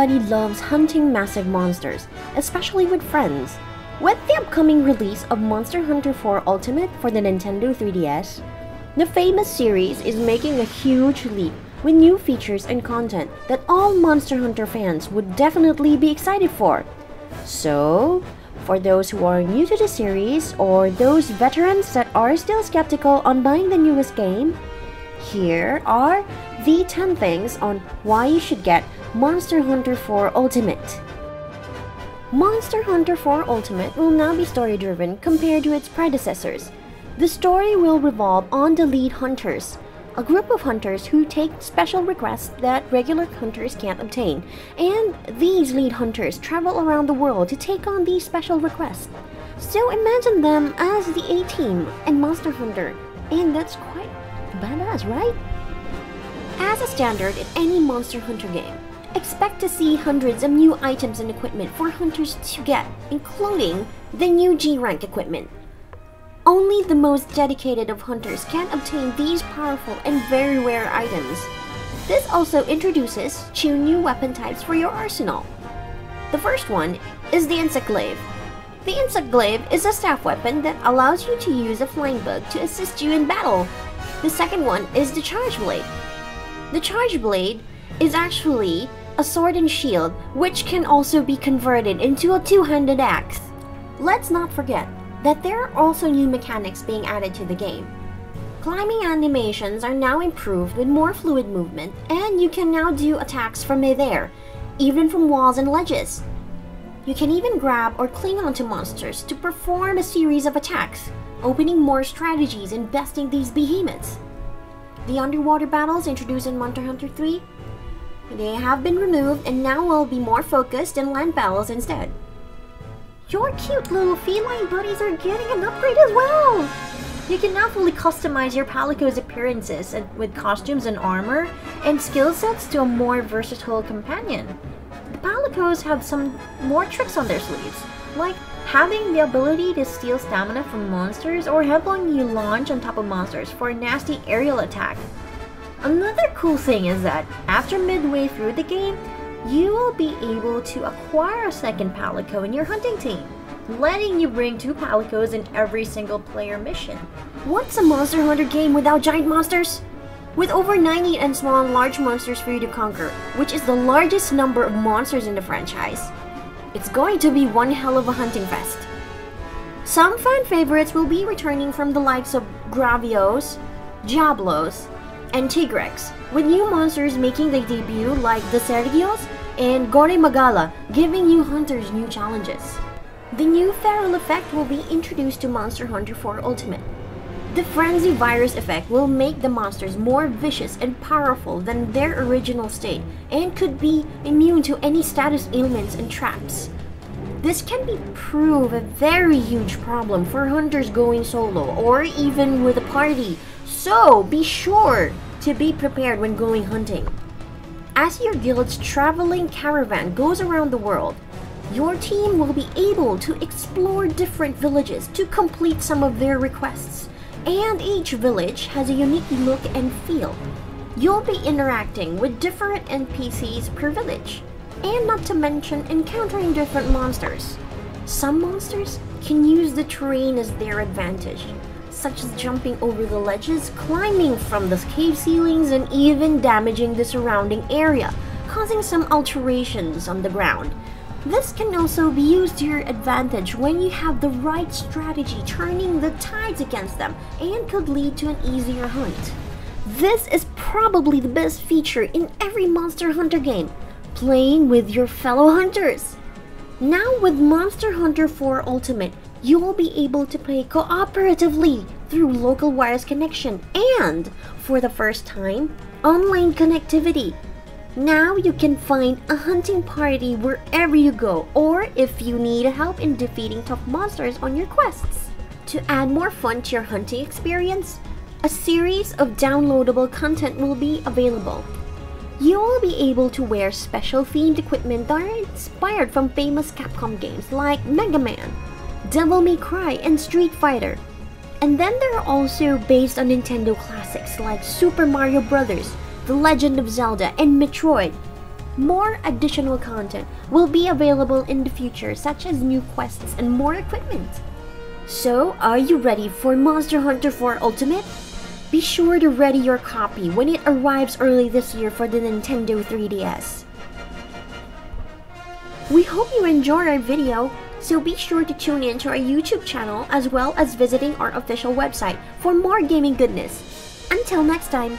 Everybody loves hunting massive monsters, especially with friends. With the upcoming release of Monster Hunter 4 Ultimate for the Nintendo 3DS, the famous series is making a huge leap with new features and content that all Monster Hunter fans would definitely be excited for. So, for those who are new to the series or those veterans that are still skeptical on buying the newest game, here are the 10 things on why you should get Monster Hunter 4 Ultimate. Monster Hunter 4 Ultimate will now be story-driven compared to its predecessors. The story will revolve on the lead hunters, a group of hunters who take special requests that regular hunters can't obtain, and these lead hunters travel around the world to take on these special requests. So imagine them as the A-Team and Monster Hunter, and that's quite badass, right? As a standard in any Monster Hunter game, expect to see hundreds of new items and equipment for hunters to get, including the new G-Rank equipment. Only the most dedicated of hunters can obtain these powerful and very rare items. This also introduces 2 new weapon types for your arsenal. The first one is the Insect Glaive. The Insect Glaive is a staff weapon that allows you to use a flying bug to assist you in battle. The second one is the Charge Blade. The Charge Blade is actually a sword and shield which can also be converted into a 2-handed axe. Let's not forget that there are also new mechanics being added to the game. Climbing animations are now improved with more fluid movement, and you can now do attacks from midair, even from walls and ledges. You can even grab or cling onto monsters to perform a series of attacks, opening more strategies and besting these behemoths. The underwater battles introduced in Monster Hunter 3, they have been removed and now will be more focused in land battles instead. Your cute little feline buddies are getting an upgrade as well! You can now fully customize your Palico's appearances with costumes and armor and skill sets to a more versatile companion. The Palicos have some more tricks on their sleeves, like having the ability to steal stamina from monsters or helping you launch on top of monsters for a nasty aerial attack. Another cool thing is that after midway through the game, you will be able to acquire a second Palico in your hunting team, letting you bring 2 Palicos in every single player mission. What's a Monster Hunter game without giant monsters? With over 90 and small and large monsters for you to conquer, which is the largest number of monsters in the franchise, it's going to be one hell of a hunting fest. Some fan favorites will be returning from the likes of Gravios, Diablos, and Tigrex, with new monsters making their debut like the Sergios and Gore Magala, giving you hunters new challenges. The new feral effect will be introduced to Monster Hunter 4 Ultimate. The Frenzy Virus effect will make the monsters more vicious and powerful than their original state and could be immune to any status ailments and traps. This can prove a very huge problem for hunters going solo or even with a party, so be sure to be prepared when going hunting. As your guild's traveling caravan goes around the world, your team will be able to explore different villages to complete some of their requests, and each village has a unique look and feel. You'll be interacting with different NPCs per village, and not to mention encountering different monsters. Some monsters can use the terrain as their advantage, such as jumping over the ledges, climbing from the cave ceilings, and even damaging the surrounding area, causing some alterations on the ground. This can also be used to your advantage when you have the right strategy, turning the tides against them, and could lead to an easier hunt. This is probably the best feature in every Monster Hunter game, playing with your fellow hunters. Now with Monster Hunter 4 Ultimate, you will be able to play cooperatively through local wireless connection and, for the first time, online connectivity. Now you can find a hunting party wherever you go, or if you need help in defeating tough monsters on your quests. To add more fun to your hunting experience, a series of downloadable content will be available. You will be able to wear special themed equipment that are inspired from famous Capcom games like Mega Man, Devil May Cry, and Street Fighter. And then there are also based on Nintendo classics like Super Mario Bros., The Legend of Zelda, and Metroid. More additional content will be available in the future, such as new quests and more equipment. So, are you ready for Monster Hunter 4 Ultimate? Be sure to ready your copy when it arrives early this year for the Nintendo 3DS. We hope you enjoyed our video, so be sure to tune in to our YouTube channel as well as visiting our official website for more gaming goodness. Until next time!